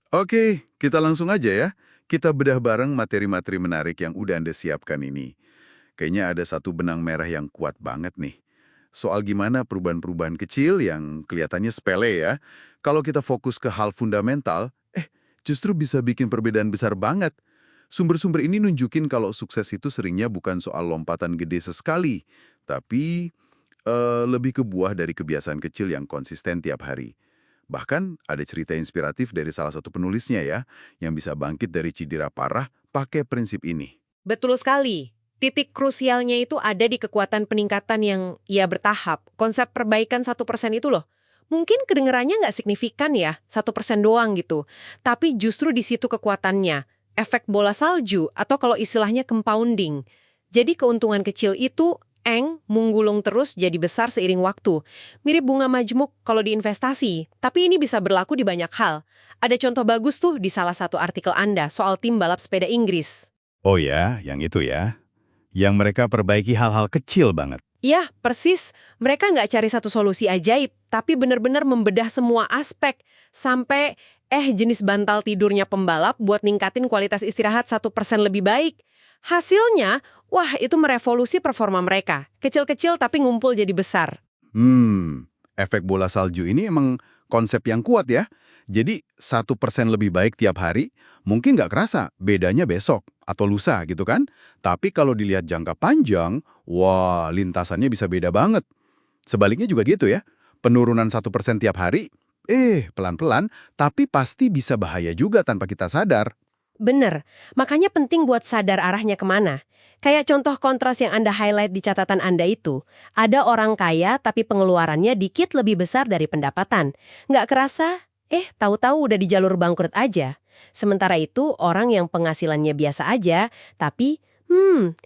Oke, kita langsung aja ya. Kita bedah bareng materi-materi menarik yang udah Anda siapkan ini. Kayaknya ada satu benang merah yang kuat banget nih. Soal gimana perubahan-perubahan kecil yang kelihatannya sepele ya. Kalau kita fokus ke hal fundamental, justru bisa bikin perbedaan besar banget. Sumber-sumber ini nunjukin kalau sukses itu seringnya bukan soal lompatan gede sesekali, tapi lebih ke buah dari kebiasaan kecil yang konsisten tiap hari. Bahkan ada cerita inspiratif dari salah satu penulisnya ya, yang bisa bangkit dari cedera parah pakai prinsip ini. Betul sekali. Titik krusialnya itu ada di kekuatan peningkatan yang ya bertahap. Konsep perbaikan 1% itu loh. Mungkin kedengarannya nggak signifikan ya, 1% doang gitu. Tapi justru di situ kekuatannya. Efek bola salju atau kalau istilahnya compounding. Jadi keuntungan kecil itu menggulung terus jadi besar seiring waktu. Mirip bunga majemuk kalau diinvestasi. Tapi ini bisa berlaku di banyak hal. Ada contoh bagus tuh di salah satu artikel Anda soal tim balap sepeda Inggris. Oh ya, yang itu ya. Yang mereka perbaiki hal-hal kecil banget. Iya, persis. Mereka nggak cari satu solusi ajaib, tapi benar-benar membedah semua aspek. Sampai, jenis bantal tidurnya pembalap buat ningkatin kualitas istirahat 1% lebih baik. Hasilnya, wah itu merevolusi performa mereka. Kecil-kecil tapi ngumpul jadi besar. Efek bola salju ini emang konsep yang kuat ya. Jadi 1% lebih baik tiap hari, mungkin nggak kerasa bedanya besok atau lusa gitu kan. Tapi kalau dilihat jangka panjang, wah lintasannya bisa beda banget. Sebaliknya juga gitu ya. Penurunan 1% tiap hari, pelan-pelan, tapi pasti bisa bahaya juga tanpa kita sadar. Bener, makanya penting buat sadar arahnya kemana. Kayak contoh kontras yang Anda highlight di catatan Anda itu, ada orang kaya tapi pengeluarannya dikit lebih besar dari pendapatan. Nggak kerasa, tahu-tahu udah di jalur bangkrut aja. Sementara itu, orang yang penghasilannya biasa aja, tapi,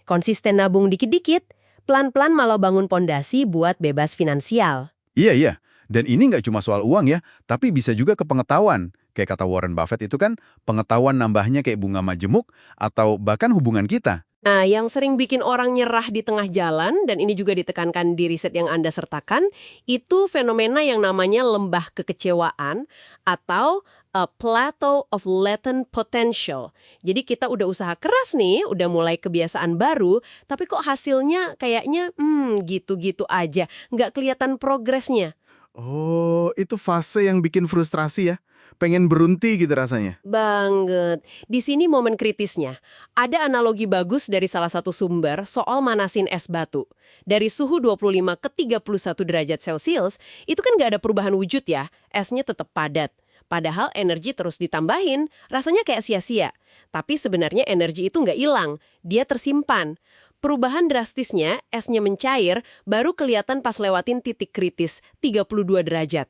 konsisten nabung dikit-dikit, pelan-pelan malah bangun pondasi buat bebas finansial. Iya, iya. Dan ini nggak cuma soal uang ya, tapi bisa juga ke pengetahuan. Kayak kata Warren Buffett itu kan, pengetahuan nambahnya kayak bunga majemuk, atau bahkan hubungan kita. Nah, yang sering bikin orang nyerah di tengah jalan, dan ini juga ditekankan di riset yang Anda sertakan, itu fenomena yang namanya lembah kekecewaan atau a plateau of latent potential. Jadi kita udah usaha keras nih, udah mulai kebiasaan baru, tapi kok hasilnya kayaknya gitu-gitu aja, nggak kelihatan progresnya. Oh, itu fase yang bikin frustrasi ya. Pengen berhenti gitu rasanya. Banget. Di sini momen kritisnya. Ada analogi bagus dari salah satu sumber soal manasin es batu. Dari suhu 25 ke 31 derajat Celcius, itu kan nggak ada perubahan wujud ya. Esnya tetap padat. Padahal energi terus ditambahin, rasanya kayak sia-sia. Tapi sebenarnya energi itu nggak hilang, dia tersimpan. Perubahan drastisnya, esnya mencair, baru kelihatan pas lewatin titik kritis, 32 derajat.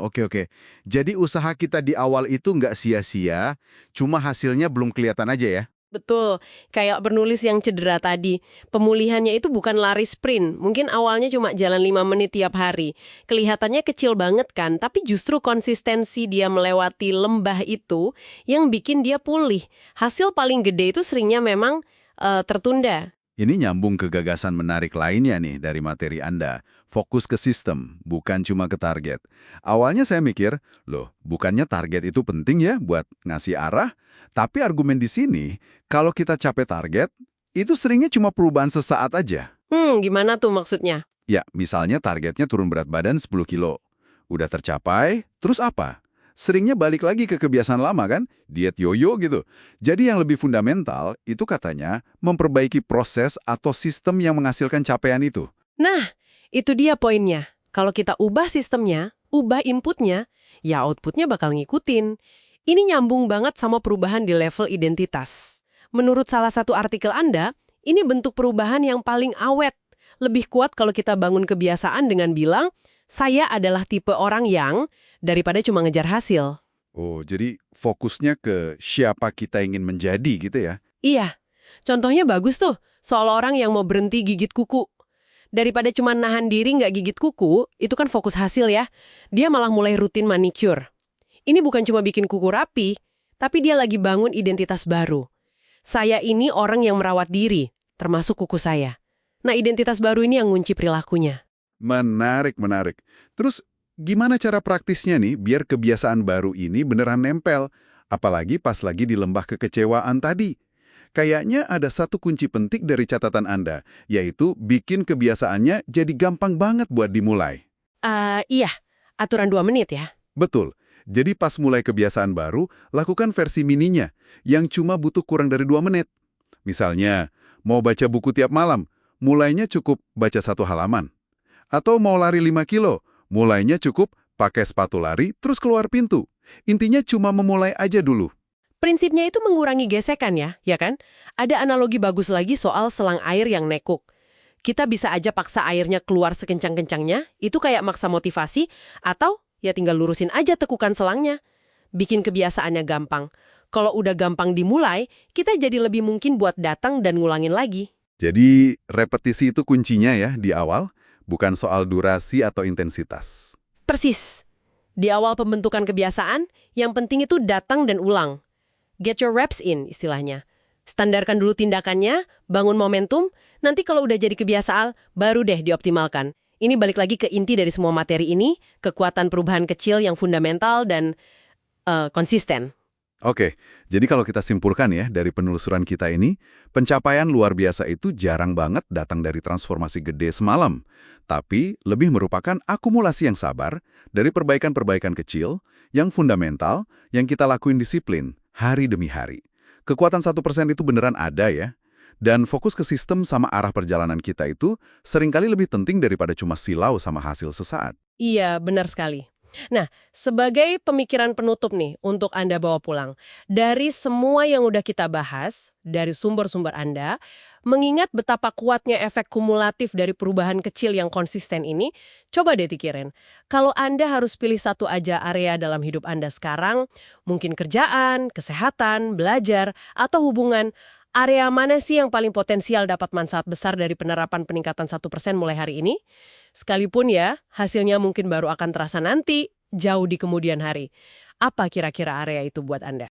Oke oke. Jadi usaha kita di awal itu nggak sia-sia, cuma hasilnya belum kelihatan aja ya? Betul, kayak bernulis yang cedera tadi. Pemulihannya itu bukan lari sprint, mungkin awalnya cuma jalan 5 menit tiap hari. Kelihatannya kecil banget kan, tapi justru konsistensi dia melewati lembah itu yang bikin dia pulih. Hasil paling gede itu seringnya memang tertunda. Ini nyambung ke gagasan menarik lainnya nih dari materi Anda. Fokus ke sistem, bukan cuma ke target. Awalnya saya mikir, loh, bukannya target itu penting ya buat ngasih arah? Tapi argumen di sini, kalau kita capai target, itu seringnya cuma perubahan sesaat aja. Gimana tuh maksudnya? Ya, misalnya targetnya turun berat badan 10 kilo. Udah tercapai, terus apa? Seringnya balik lagi ke kebiasaan lama kan? Diet yoyo gitu. Jadi yang lebih fundamental itu katanya memperbaiki proses atau sistem yang menghasilkan capaian itu. Nah, itu dia poinnya. Kalau kita ubah sistemnya, ubah inputnya, ya outputnya bakal ngikutin. Ini nyambung banget sama perubahan di level identitas. Menurut salah satu artikel Anda, ini bentuk perubahan yang paling awet. Lebih kuat kalau kita bangun kebiasaan dengan bilang, saya adalah tipe orang yang, daripada cuma ngejar hasil. Oh, jadi fokusnya ke siapa kita ingin menjadi gitu ya? Iya, contohnya bagus tuh, soal orang yang mau berhenti gigit kuku. Daripada cuma nahan diri nggak gigit kuku, itu kan fokus hasil ya. Dia malah mulai rutin manicure. Ini bukan cuma bikin kuku rapi, tapi dia lagi bangun identitas baru. Saya ini orang yang merawat diri, termasuk kuku saya. Nah, identitas baru ini yang ngunci perilakunya. Menarik, menarik. Terus Gimana cara praktisnya nih biar kebiasaan baru ini beneran nempel? Apalagi pas lagi di lembah kekecewaan tadi. Kayaknya ada satu kunci penting dari catatan Anda, yaitu bikin kebiasaannya jadi gampang banget buat dimulai. Iya, aturan 2 menit ya. Betul. Jadi pas mulai kebiasaan baru, lakukan versi mininya, yang cuma butuh kurang dari 2 menit. Misalnya, mau baca buku tiap malam, mulainya cukup baca 1 halaman. Atau mau lari 5 kilo, mulainya cukup pakai sepatu lari terus keluar pintu. Intinya cuma memulai aja dulu. Prinsipnya itu mengurangi gesekan ya kan? Ada analogi bagus lagi soal selang air yang nekuk. Kita bisa aja paksa airnya keluar sekencang-kencangnya, itu kayak maksa motivasi, atau ya tinggal lurusin aja tekukan selangnya. Bikin kebiasaannya gampang. Kalau udah gampang dimulai, kita jadi lebih mungkin buat datang dan ngulangin lagi. Jadi, repetisi itu kuncinya ya di awal, bukan soal durasi atau intensitas. Persis. Di awal pembentukan kebiasaan, yang penting itu datang dan ulang. Get your reps in, istilahnya. Standarkan dulu tindakannya, bangun momentum, nanti kalau udah jadi kebiasaan, baru deh dioptimalkan. Ini balik lagi ke inti dari semua materi ini, kekuatan perubahan kecil yang fundamental dan konsisten. Oke, jadi kalau kita simpulkan ya dari penelusuran kita ini, pencapaian luar biasa itu jarang banget datang dari transformasi gede semalam, tapi lebih merupakan akumulasi yang sabar dari perbaikan-perbaikan kecil, yang fundamental, yang kita lakuin disiplin, hari demi hari. Kekuatan 1% itu beneran ada ya, dan fokus ke sistem sama arah perjalanan kita itu seringkali lebih penting daripada cuma silau sama hasil sesaat. Iya, benar sekali. Nah, sebagai pemikiran penutup nih untuk Anda bawa pulang, dari semua yang udah kita bahas, dari sumber-sumber Anda, mengingat betapa kuatnya efek kumulatif dari perubahan kecil yang konsisten ini, coba deh pikirin, kalau Anda harus pilih satu aja area dalam hidup Anda sekarang, mungkin kerjaan, kesehatan, belajar, atau hubungan, area mana sih yang paling potensial dapat manfaat besar dari penerapan peningkatan 1% mulai hari ini? Sekalipun ya, hasilnya mungkin baru akan terasa nanti, jauh di kemudian hari. Apa kira-kira area itu buat Anda?